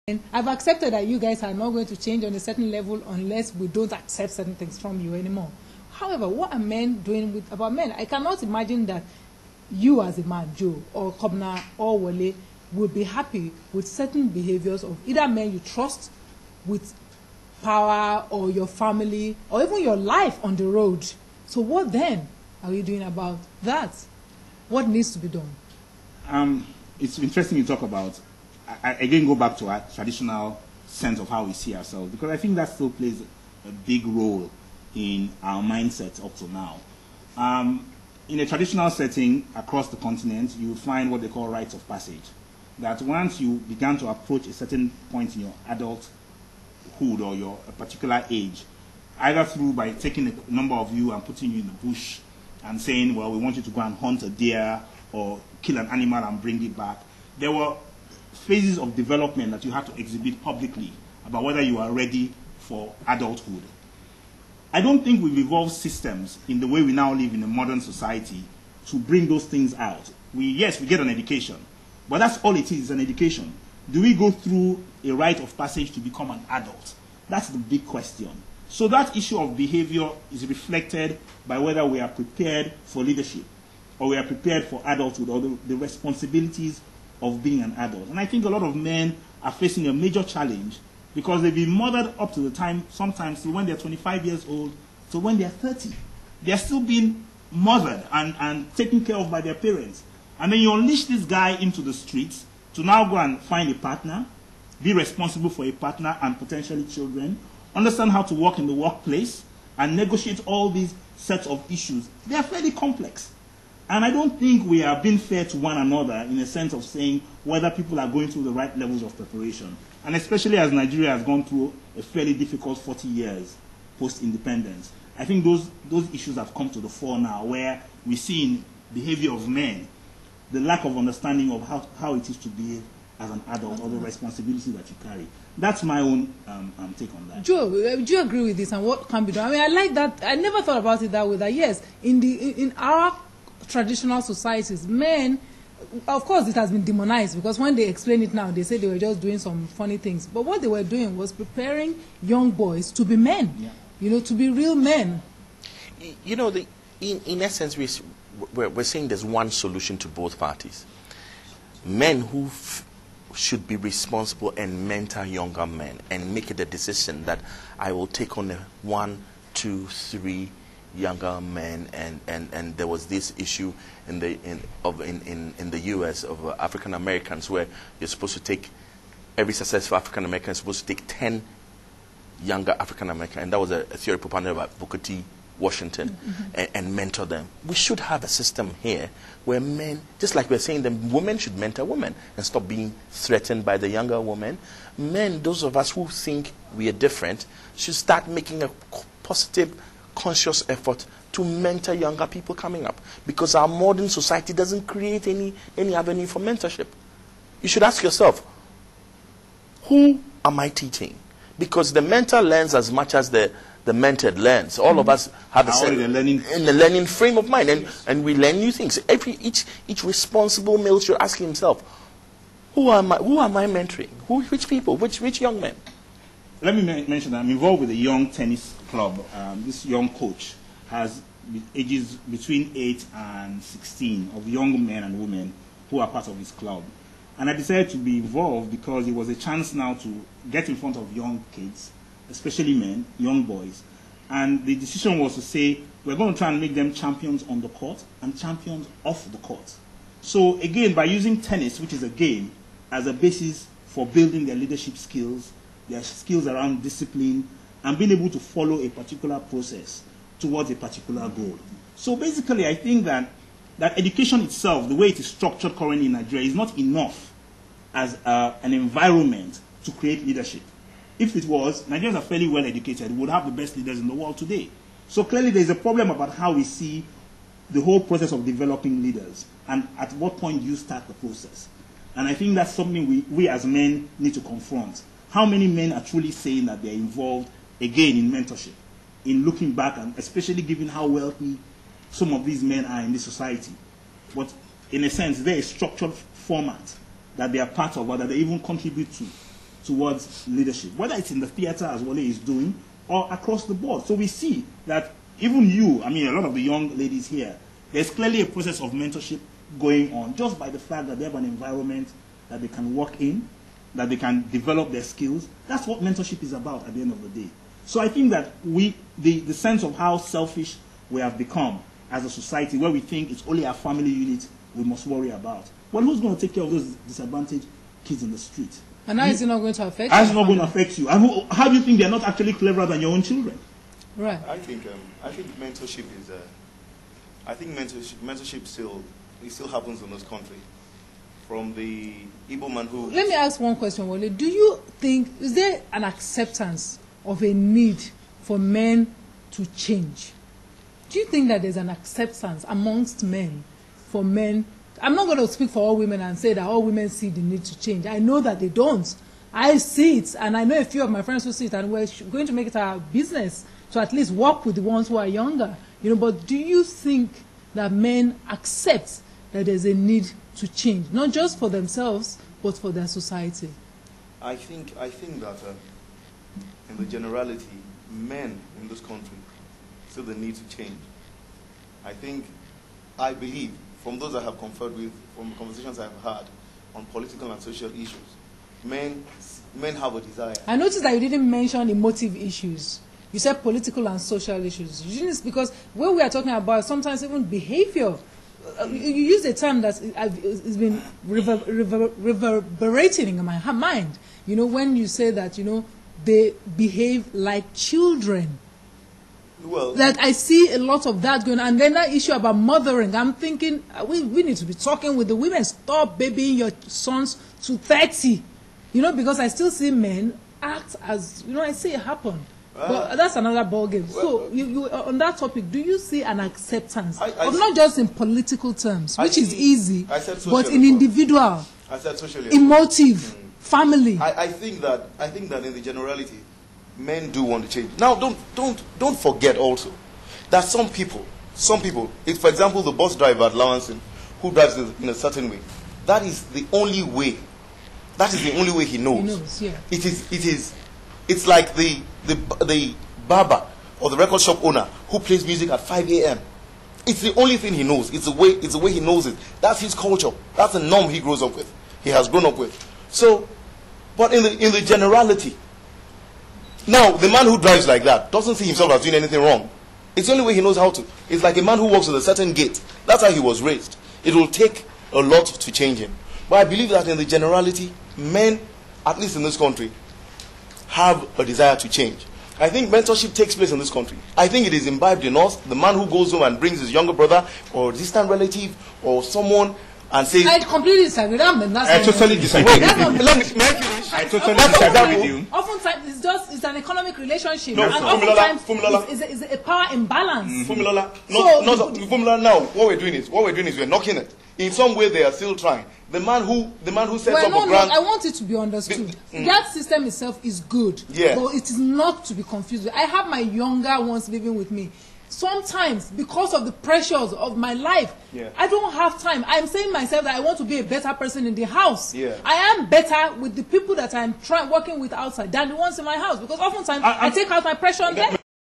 And I've accepted that you guys are not going to change on a certain level unless we don't accept certain things from you anymore. However, what are men doing about men? I cannot imagine that you as a man, Joe, or Kobna, or Wale, will be happy with certain behaviors of either men you trust with power or your family or even your life on the road. So what then are we doing about that? What needs to be done? It's interesting you talk about. I again go back to our traditional sense of how we see ourselves, because I think that still plays a big role in our mindset up to now. In a traditional setting across the continent, you find what they call rites of passage. That once you began to approach a certain point in your adulthood or your a particular age, either through by taking a number of you and putting you in the bush and saying, well, we want you to go and hunt a deer or kill an animal and bring it back, there were phases of development that you had to exhibit publicly about whether you are ready for adulthood. I don't think we've evolved systems in the way we now live in a modern society to bring those things out. Yes, we get an education, but that's all it is, an education. Do we go through a rite of passage to become an adult? That's the big question. So that issue of behavior is reflected by whether we are prepared for leadership or we are prepared for adulthood or the responsibilities of being an adult. And I think a lot of men are facing a major challenge because they've been mothered up to the time, sometimes to when they're 25 years old, to when they're 30. They're still being mothered and taken care of by their parents. And then you unleash this guy into the streets to now go and find a partner, be responsible for a partner and potentially children, understand how to work in the workplace, and negotiate all these sets of issues. They are fairly complex. And I don't think we are being fair to one another in a sense of saying whether people are going through the right levels of preparation. And especially as Nigeria has gone through a fairly difficult 40 years post-independence. I think those issues have come to the fore now, where we see in behavior of men the lack of understanding of how it is to behave as an adult or the responsibility that you carry. That's my own take on that. Joe, do you agree with this and what can be done? I mean, I like that. I never thought about it that way, that yes, in our traditional societies, men, of course it has been demonized, because when they explain it now, they say they were just doing some funny things. But what they were doing was preparing young boys to be men, you know, to be real men. You know, in essence, we're saying there's one solution to both parties. Men who should be responsible and mentor younger men and make it a decision that I will take on 1, 2, 3 younger men, and there was this issue in the US of African Americans, where you're supposed to take, every successful African American is supposed to take 10 younger African American, and that was a theory propounded by Booker T. Washington, and mentor them. We should have a system here where men, just like we're saying, the women should mentor women and stop being threatened by the younger women. Men, those of us who think we are different, should start making a positive, conscious effort to mentor younger people coming up, because our modern society doesn't create any avenue for mentorship. You should ask yourself, who am I teaching? Because the mentor learns as much as the mentored learns. All of us have a learning frame of mind, and we learn new things. Each responsible male should ask himself, who am I mentoring? Which people? Which young men? Let me mention that I'm involved with a young tennis club. This young coach has ages between 8 and 16 of young men and women who are part of his club. And I decided to be involved because it was a chance now to get in front of young kids, especially men, young boys. And the decision was to say, we're going to try and make them champions on the court and champions off the court. So again, by using tennis, which is a game, as a basis for building their leadership skills, their skills around discipline, and being able to follow a particular process towards a particular goal. So basically, I think that education itself, the way it is structured currently in Nigeria, is not enough as an environment to create leadership. If it was, Nigerians are fairly well educated, we would have the best leaders in the world today. So clearly there's a problem about how we see the whole process of developing leaders, and at what point do you start the process. And I think that's something we as men need to confront. How many men are truly saying that they're involved, again, in mentorship, in looking back, and especially given how wealthy some of these men are in this society. But in a sense, there is a structured format that they are part of, or that they even contribute to towards leadership, whether it's in the theater, as Wale is doing, or across the board. So we see that even you, I mean, a lot of the young ladies here, there's clearly a process of mentorship going on just by the fact that they have an environment that they can work in, that they can develop their skills. That's what mentorship is about at the end of the day. So I think that the sense of how selfish we have become as a society, where we think it's only our family unit we must worry about. Well, who's going to take care of those disadvantaged kids in the street? And how is it not going to affect you? How is it not going to affect you? And how do you think they're not actually cleverer than your own children? Right. I think mentorship is. I think mentorship still happens in this country. From the Igbo man who. Let me ask one question, Wale. Do you think, is there an acceptance of a need for men to change? Do you think that there's an acceptance amongst men for men? I'm not going to speak for all women and say that all women see the need to change. I know that they don't. I see it, and I know a few of my friends who see it, and we're going to make it our business to at least work with the ones who are younger. You know, but do you think that men accept that there's a need to change, not just for themselves, but for their society? I think that in the generality, men in this country feel the need to change. I believe, from those I have conferred with, from the conversations I've had on political and social issues, men have a desire. I noticed that you didn't mention emotive issues. You said political and social issues. You didn't, because when we are talking about sometimes even behavior, you use a term that has been reverberating in my mind. You know, when you say that, you know, they behave like children. Well, that I see a lot of that going on. And then that issue about mothering, I'm thinking we need to be talking with the women. Stop babying your sons to 30. You know, because I still see men act as, you know, I see it happen. But that's another ballgame. So, you on that topic, do you see an acceptance of not just in political terms, which is easy, but in individual, emotive, family? I think that in the generality, men do want to change. Now, don't forget also that some people, if for example the bus driver at Lawanson, who drives in a certain way, that is the only way. That is the only way he knows. He knows, yeah. It's like the barber or the record shop owner who plays music at 5 a.m. It's the only thing he knows. It's the way he knows it. That's his culture. That's the norm he grows up with. He has grown up with. So, but in the generality, now the man who drives like that doesn't see himself as doing anything wrong. It's the only way he knows how to. It's like a man who walks with a certain gait. That's how he was raised. It will take a lot to change him. But I believe that in the generality, men, at least in this country, have a desire to change. I think mentorship takes place in this country. I think it is imbibed in us. The man who goes home and brings his younger brother or distant relative or someone and says... I completely disagree. I totally disagree. I totally disagree with you. Oftentimes, it's an economic relationship. No, and oftentimes, it's a power imbalance. Fumula, now, what we're doing is we're knocking it. In some way, they are still trying. The man who sets up a grant. I want it to be understood. That system itself is good, but it is not to be confused with. I have my younger ones living with me. Sometimes, because of the pressures of my life, I don't have time. I'm saying myself that I want to be a better person in the house. I am better with the people that I'm working with outside than the ones in my house, because oftentimes I take out my pressure on them.